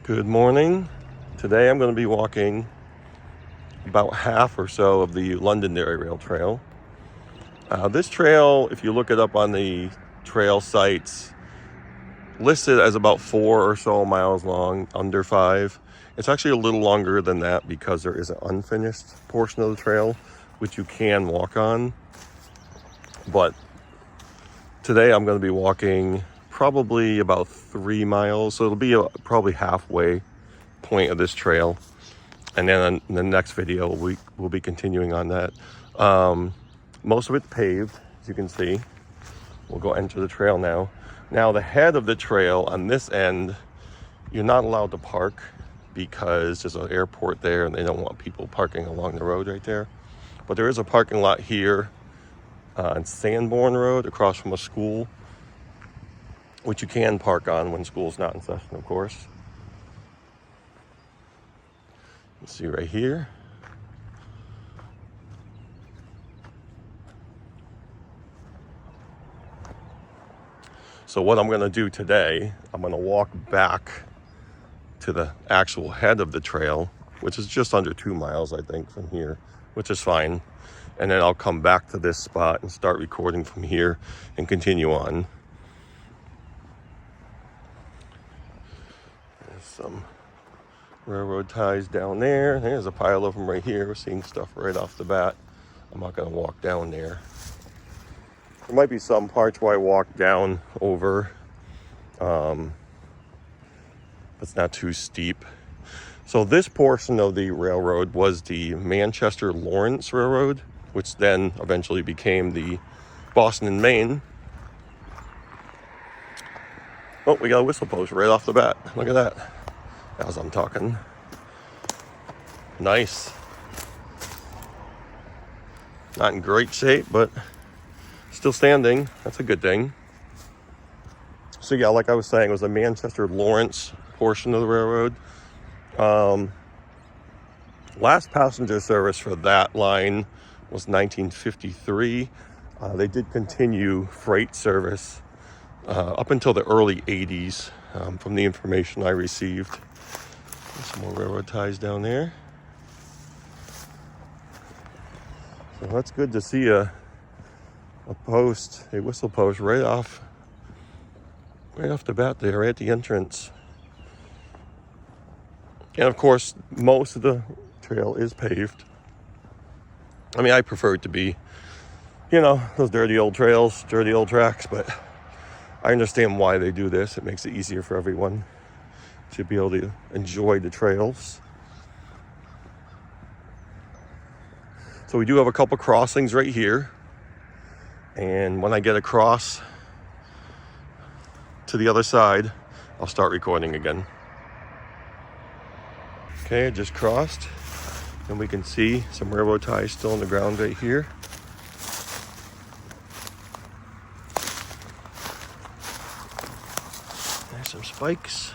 Good morning. Today I'm going to be walking about half or so of the Londonderry rail trail. This trail, if you look it up on the trail sites, listed as about 4 or so miles long, under 5. It's actually a little longer than that because there is an unfinished portion of the trail which you can walk on. But today I'm going to be walking probably about 3 miles, so it'll be probably halfway point of this trail, and then in the next video we'll be continuing on that. Most of it's paved, as you can see. We'll go enter the trail now. Now the head of the trail on this end, you're not allowed to park because there's an airport there and they don't want people parking along the road right there. But there is a parking lot here on Sanborn Road across from a school, which you can park on when school's not in session, of course. You see right here. So what I'm going to do today, I'm going to walk back to the actual head of the trail, which is just under 2 miles, I think, from here, which is fine. And then I'll come back to this spot and start recording from here and continue on. There's some railroad ties down there. There's a pile of them right here. We're seeing stuff right off the bat. I'm not going to walk down there. There might be some parts where I walk down over. It's not too steep. So this portion of the railroad was the Manchester Lawrence Railroad, which then eventually became the Boston and Maine. Oh, we got a whistle post right off the bat. Look at that. As I'm talking. Nice. Not in great shape, but still standing. That's a good thing. So yeah, like I was saying, it was the Manchester Lawrence portion of the railroad. Last passenger service for that line was 1953. They did continue freight service up until the early 80s, from the information I received. There's some more railroad ties down there. So that's good to see a whistle post right off the bat there, right at the entrance. And of course, most of the trail is paved. I mean, I prefer it to be, those dirty old trails, dirty old tracks, but I understand why they do this. It makes it easier for everyone to be able to enjoy the trails. So we do have a couple crossings right here. And when I get across to the other side, I'll start recording again. Okay, I just crossed. And we can see some railroad ties still on the ground right here. There's some spikes.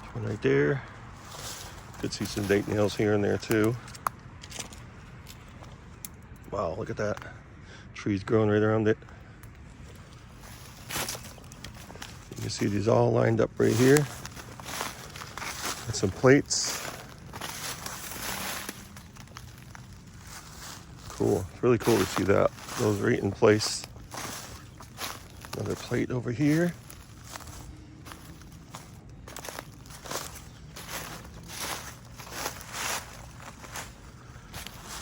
There's one right there. Could see some date nails here and there too. Wow, look at that. Trees growing right around it. You can see these all lined up right here. And some plates. Cool. It's really cool to see that. Those right in place. Another plate over here.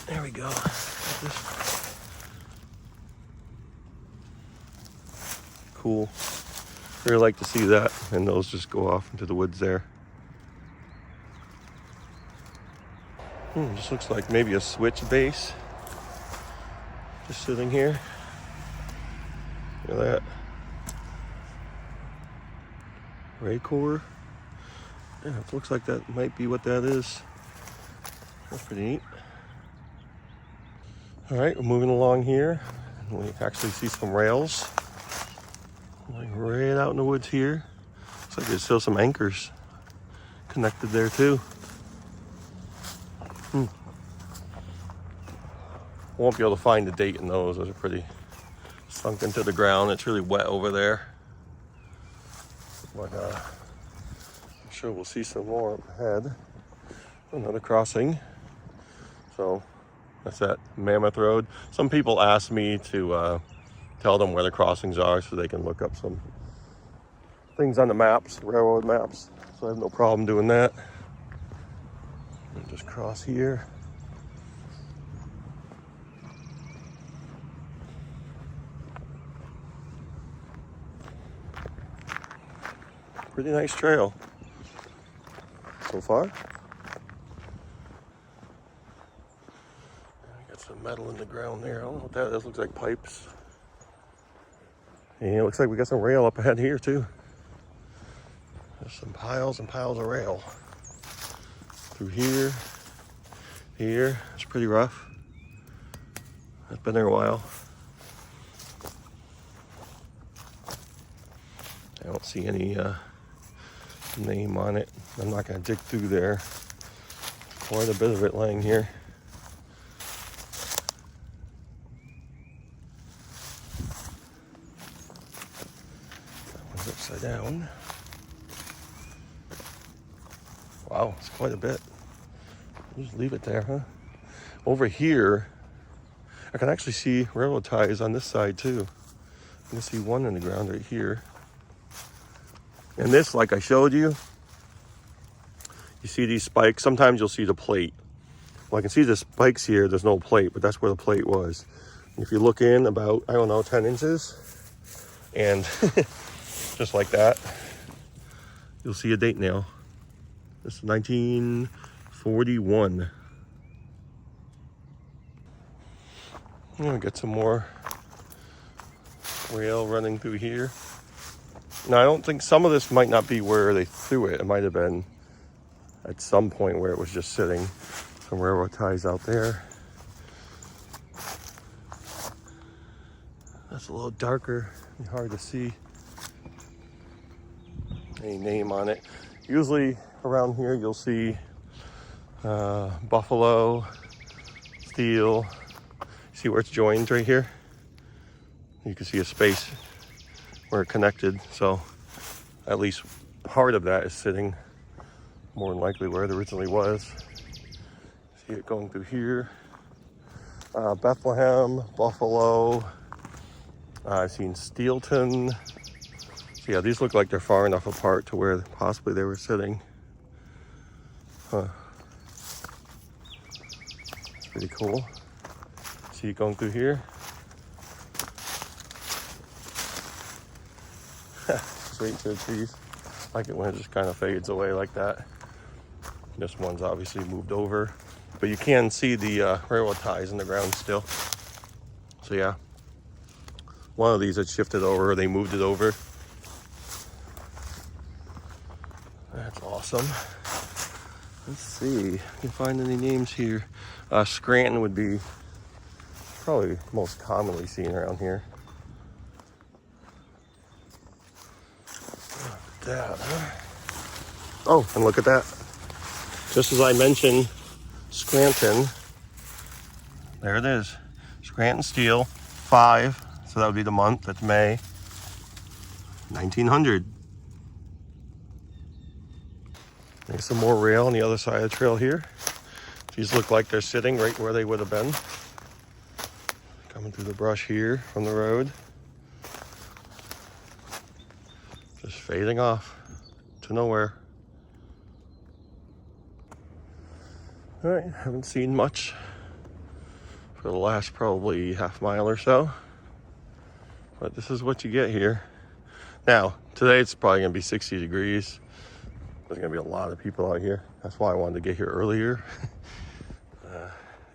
There we go. Cool. Really like to see that. And those just go off into the woods there. This looks like maybe a switch base. Just sitting here. Look at that. Raycor. Yeah, it looks like that might be what that is. That's pretty neat. All right, we're moving along here. We actually see some rails. Like right out in the woods here. Looks like there's still some anchors connected there too. Won't be able to find the date in those. Those are pretty sunk into the ground. It's really wet over there. But sure we'll see some more up ahead. Another crossing. So that's that Mammoth Road. Some people ask me to tell them where the crossings are so they can look up some things on the maps, railroad maps. So I have no problem doing that. And just cross here. Pretty nice trail so far. Got some metal in the ground there. I don't know what that is. Looks like pipes. And it looks like we got some rail up ahead here too. There's some piles and piles of rail. Through here. Here. It's pretty rough. It's been there a while. I don't see any name on it. I'm not going to dig through there. Quite a bit of it laying here. That one's upside down. Wow, it's quite a bit. Just leave it there, huh? Over here, I can actually see railroad ties on this side too. I can see one in the ground right here. And this, like I showed you, you see these spikes. Sometimes you'll see the plate. Well, I can see the spikes here. There's no plate, but that's where the plate was. And if you look in about, I don't know, 10 inches, and just like that, you'll see a date nail. This is 1941. I'm gonna get some more rail running through here. Now, I don't think, some of this might not be where they threw it. It might have been at some point where it was just sitting. Some railroad ties out there. That's a little darker and hard to see any name on it. Usually around here you'll see buffalo, steel. See where it's joined right here? You can see a space where it connected, so at least part of that is sitting more than likely where it originally was. See it going through here. Bethlehem, Buffalo. I've seen Steelton. So yeah, these look like they're far enough apart to where possibly they were sitting. Huh. Pretty cool. See it going through here. Straight to the trees. I like it when it just kind of fades away like that. This one's obviously moved over, but you can see the railroad ties in the ground still. So yeah, one of these had shifted over, they moved it over. That's awesome. Let's see, if I can find any names here. Scranton would be probably most commonly seen around here. That, huh? Oh, and look at that. Just as I mentioned, Scranton, there it is. Scranton Steel, 5, so that would be the month, that's May, 1900. There's some more rail on the other side of the trail here. These look like they're sitting right where they would have been. Coming through the brush here from the road. Just fading off to nowhere. All right, haven't seen much for the last probably half mile or so, but this is what you get here. Now, today it's probably gonna be 60 degrees. There's gonna be a lot of people out here. That's why I wanted to get here earlier.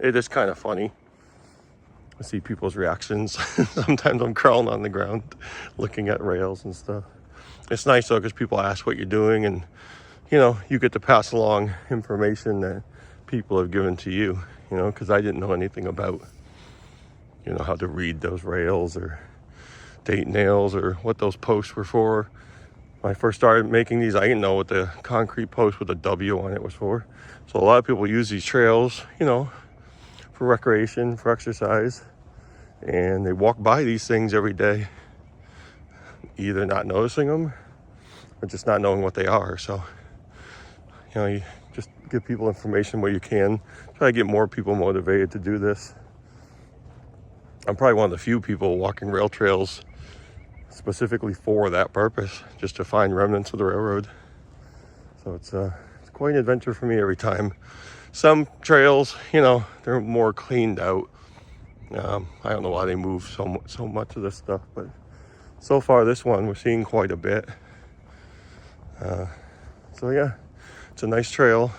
It is kind of funny. I see people's reactions. Sometimes I'm crawling on the ground looking at rails and stuff. It's nice though, because people ask what you're doing, and you know, you get to pass along information that people have given to you, you know, because I didn't know anything about, you know, how to read those rails or date nails or what those posts were for. When I first started making these, I didn't know what the concrete post with a W on it was for. So a lot of people use these trails, you know, for recreation, for exercise, and they walk by these things every day, either not noticing them or just not knowing what they are. So You know, you just give people information where you can. Try to get more people motivated to do this. I'm probably one of the few people walking rail trails specifically for that purpose, just to find remnants of the railroad. So it's quite an adventure for me every time. Some trails, you know, they're more cleaned out. I don't know why they move so much of this stuff, but so far this one we're seeing quite a bit. So yeah, it's a nice trail.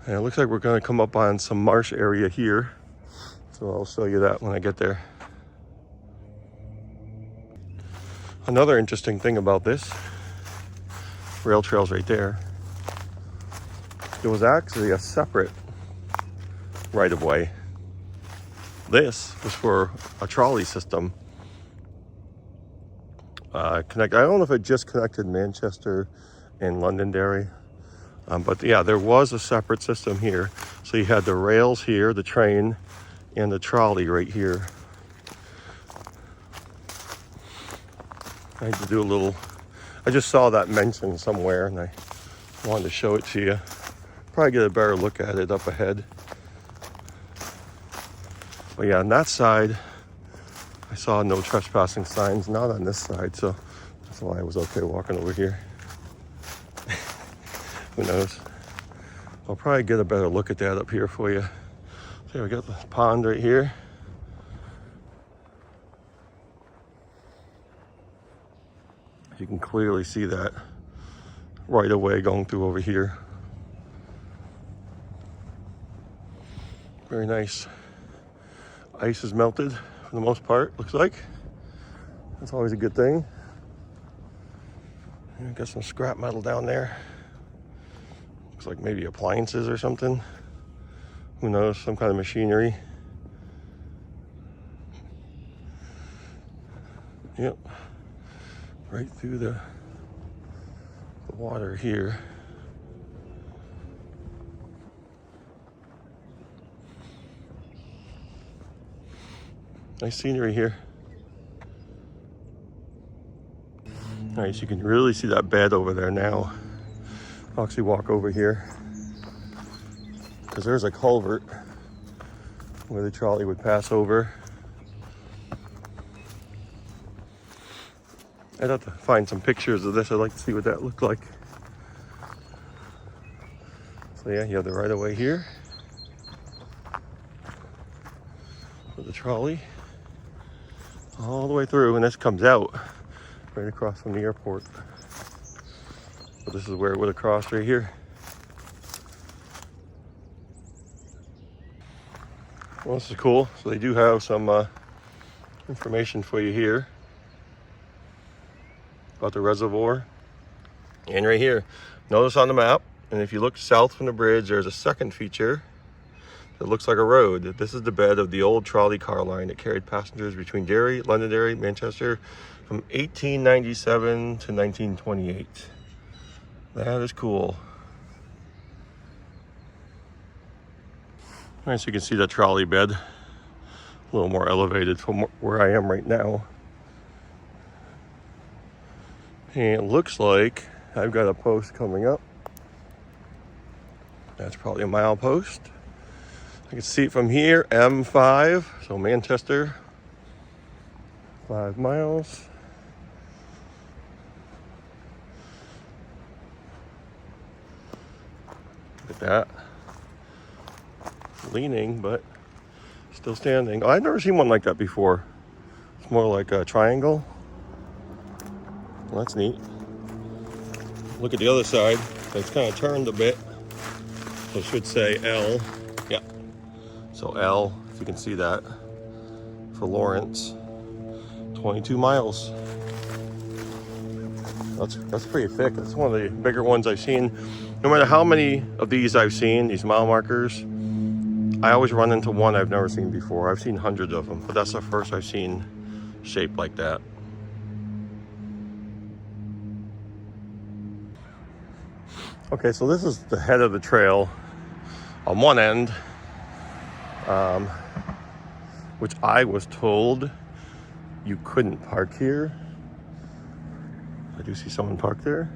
And it looks like we're going to come up on some marsh area here. So I'll show you that when I get there. Another interesting thing about this rail trail's right there. There was actually a separate right-of-way. This was for a trolley system. I don't know if it just connected Manchester and Londonderry. But yeah, there was a separate system here. So you had the rails here, the train, and the trolley right here. I had to do a little, I just saw that mentioned somewhere and I wanted to show it to you. Probably get a better look at it up ahead. But yeah, on that side, I saw no trespassing signs, not on this side, so that's why I was okay walking over here. Who knows? I'll probably get a better look at that up here for you. So we got the pond right here. You can clearly see that right away going through over here. Very nice. Ice is melted for the most part, looks like. That's always a good thing. Got some scrap metal down there. Looks like maybe appliances or something. Who knows, some kind of machinery. Yep. Right through the water here. Nice scenery here. Nice, you can really see that bed over there now. I'll actually walk over here because there's a culvert where the trolley would pass over. I'd have to find some pictures of this. I'd like to see what that looked like. So yeah, you have the right of way here for the trolley all the way through, and this comes out right across from the airport. But this is where it would have crossed right here. Well, this is cool. So they do have some information for you here about the reservoir. And right here, notice on the map, and if you look south from the bridge, there's a second feature that looks like a road. This is the bed of the old trolley car line that carried passengers between Derry, Londonderry, Manchester from 1897 to 1928. That is cool. All right, so you can see that trolley bed, a little more elevated from where I am right now. And it looks like I've got a post coming up. That's probably a mile post. I can see it from here, M5, so Manchester, 5 miles. Look at that. Leaning, but still standing. Oh, I've never seen one like that before. It's more like a triangle. Well, that's neat. Look at the other side. It's kind of turned a bit. So it should say L. Yeah. So L, if you can see that, for Lawrence. 22 miles. That's pretty thick. That's one of the bigger ones I've seen. No matter how many of these I've seen, these mile markers, I always run into one I've never seen before. I've seen hundreds of them, but that's the first I've seen shaped like that. Okay, so this is the head of the trail on one end, which I was told you couldn't park here. I do see someone parked there.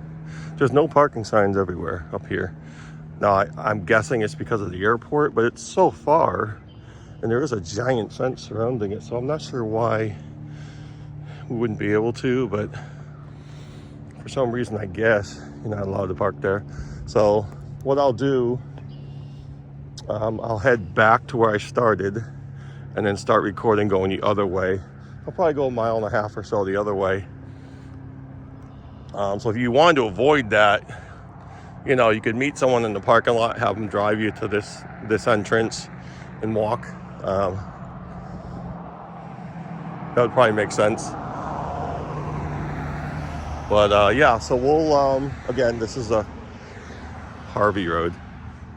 There's no parking signs everywhere up here. Now, I'm guessing it's because of the airport, but it's so far, and there is a giant fence surrounding it, so I'm not sure why we wouldn't be able to, but for some reason, I guess you're not allowed to park there. So what I'll do, I'll head back to where I started and then start recording going the other way. I'll probably go 1.5 miles or so the other way. So if you wanted to avoid that, you know, you could meet someone in the parking lot, have them drive you to this entrance and walk. That would probably make sense. But yeah, so we'll, again, this is a Harvey Road,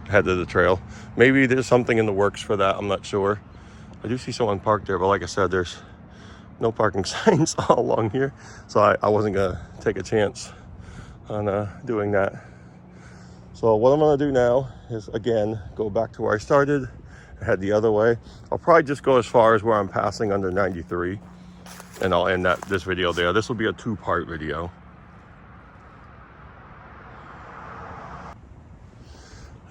head of the trail. Maybe there's something in the works for that, I'm not sure. I do see someone parked there, but like I said, there's no parking signs all along here. So I wasn't gonna take a chance on doing that. So what I'm gonna do now is, again, go back to where I started, head the other way. I'll probably just go as far as where I'm passing under 93, and I'll end this video there. This will be a 2-part video.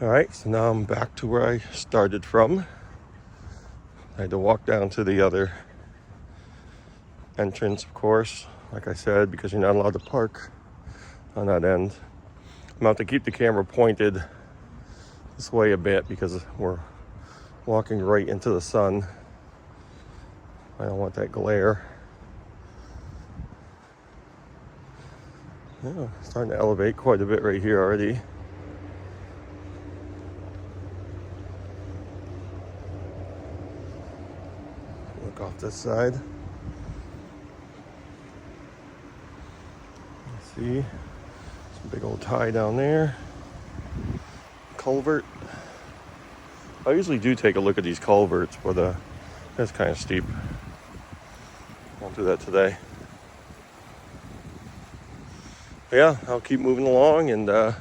All right, so now I'm back to where I started from. I had to walk down to the other entrance, of course, like I said, because you're not allowed to park on that end. I'm going to have to keep the camera pointed this way a bit because we're walking right into the sun. I don't want that glare. Yeah, it's starting to elevate quite a bit right here already. Look off this side. Let's see. Some big old tie down there. Culvert. I usually do take a look at these culverts, but that's kind of steep. Won't do that today. But yeah, I'll keep moving along, and I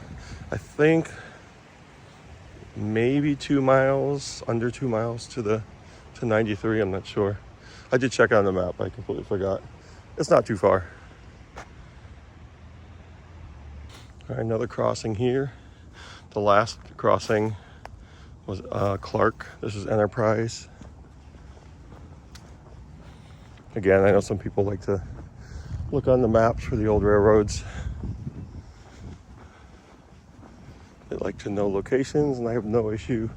think maybe 2 miles, under 2 miles to 93. I'm not sure. I did check on the map. I completely forgot. It's not too far. All right, another crossing here. The last crossing was Clark. This is Enterprise. Again, I know some people like to look on the maps for the old railroads. They like to know locations, and I have no issue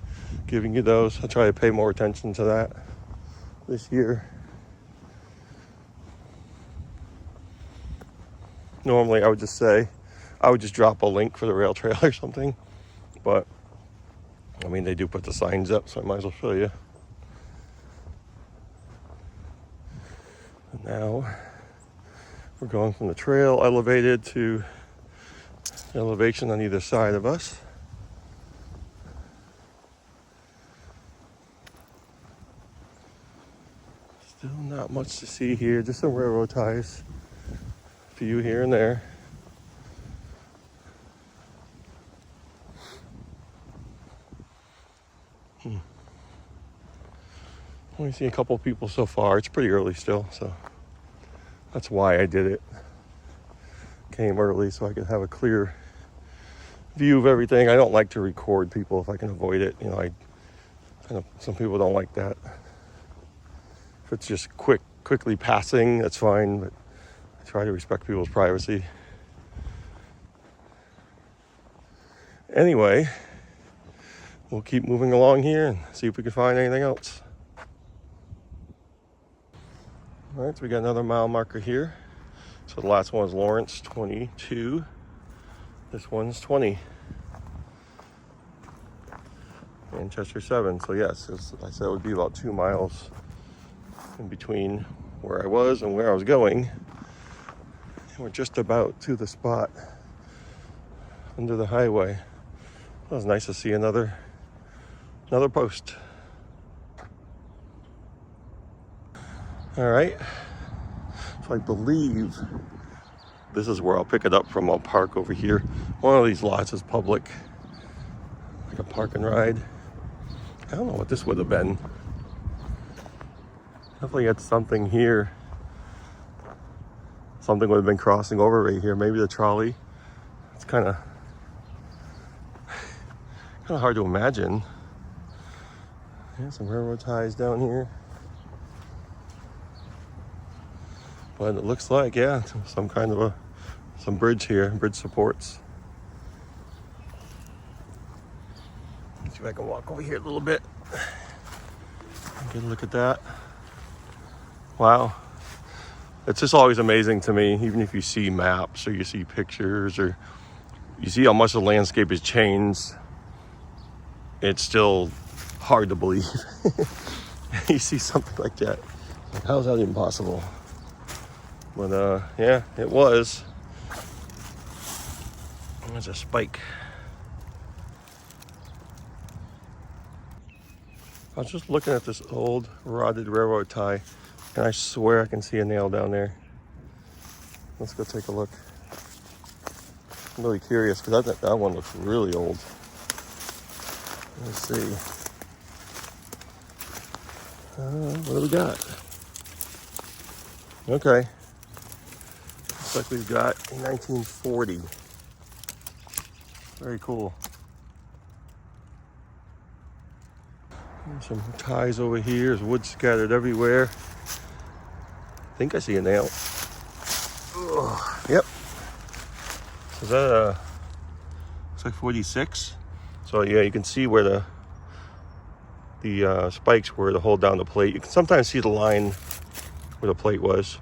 giving you those. I'll try to pay more attention to that this year. Normally, I would just drop a link for the rail trail or something, but I mean, they do put the signs up, so I might as well show you. And now we're going from the trail elevated to elevation on either side of us. Still not much to see here, just some railroad ties. A few here and there. Only seen a couple people so far. It's pretty early still, so that's why I did it. Came early so I could have a clear view of everything. I don't like to record people if I can avoid it. You know, I know some people don't like that. If it's just quickly passing, that's fine, but I try to respect people's privacy. Anyway, we'll keep moving along here and see if we can find anything else. All right, so we got another mile marker here. So the last one was Lawrence, 22. This one's 20. Manchester, 7. So yes, as I said, it would be about 2 miles in between where I was and where I was going. And we're just about to the spot under the highway. It was nice to see another post. All right, so I believe this is where I'll pick it up from. I'll park over here. One of these lots is public, like a park and ride. I don't know what this would have been. Definitely had something here. Something would have been crossing over right here. Maybe the trolley. It's kind of hard to imagine. Yeah, some railroad ties down here. But it looks like, yeah, some kind of some bridge here, bridge supports. Let's see if I can walk over here a little bit. Get a look at that. Wow. It's just always amazing to me, even if you see maps or you see pictures or you see how much the landscape has changed, it's still hard to believe. You see something like that. Like, how is that even possible? But yeah, it was. There's a spike. I was just looking at this old rotted railroad tie, and I swear I can see a nail down there. Let's go take a look. I'm really curious because that one looks really old. Let's see. What do we got? Okay. Looks like we've got a 1940. Very cool. There's some ties over here. There's wood scattered everywhere. I think I see a nail. Ugh. Yep. So that looks like 46. So yeah, you can see where the spikes were to hold down the plate. You can sometimes see the line where the plate was.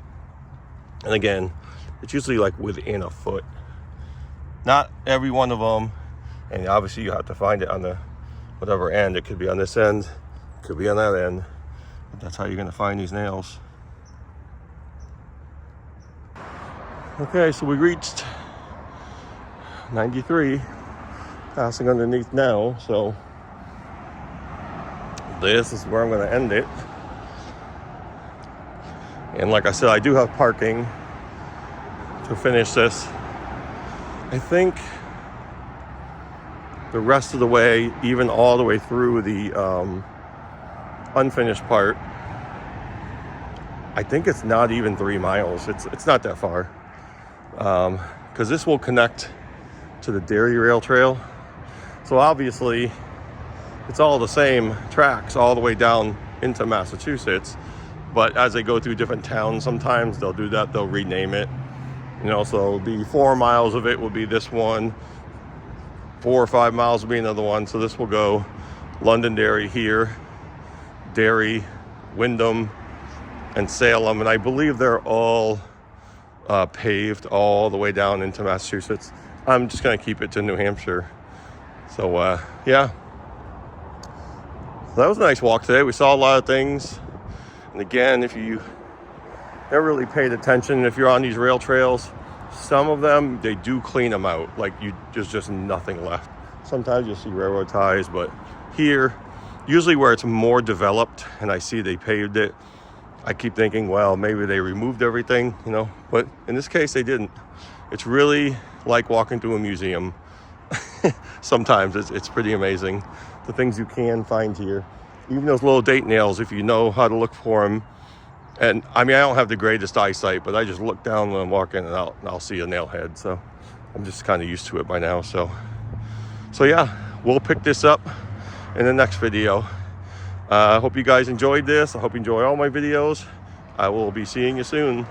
And again, it's usually like within a foot. Not every one of them. And obviously you have to find it on the whatever end. It could be on this end, it could be on that end. But that's how you're gonna find these nails. Okay, so we reached 93, passing underneath now, so this is where I'm gonna end it. And like I said, I do have parking to finish this. I think the rest of the way, even all the way through the unfinished part, I think it's not even 3 miles. It's not that far. Because this will connect to the Derry Rail Trail. So obviously, it's all the same tracks all the way down into Massachusetts. But as they go through different towns, sometimes they'll do that, they'll rename it. You know, so the 4 miles of it will be this one, 4 or 5 miles will be another one. So this will go Londonderry here, Derry, Windham, and Salem. And I believe they're all paved all the way down into Massachusetts. I'm just going to keep it to New Hampshire. So, yeah. So that was a nice walk today. We saw a lot of things. And again, if you never really paid attention, if you're on these rail trails, some of them, they do clean them out. Like, there's just nothing left. Sometimes you'll see railroad ties, but here, usually where it's more developed and I see they paved it, I keep thinking, well, maybe they removed everything, you know, but in this case, they didn't. It's really like walking through a museum. Sometimes it's pretty amazing, the things you can find here. Even those little date nails, if you know how to look for them. And I mean, I don't have the greatest eyesight, but I just look down when I'm walking and I'll see a nail head. So I'm just kind of used to it by now. So yeah, we'll pick this up in the next video. I hope you guys enjoyed this. I hope you enjoy all my videos. I will be seeing you soon.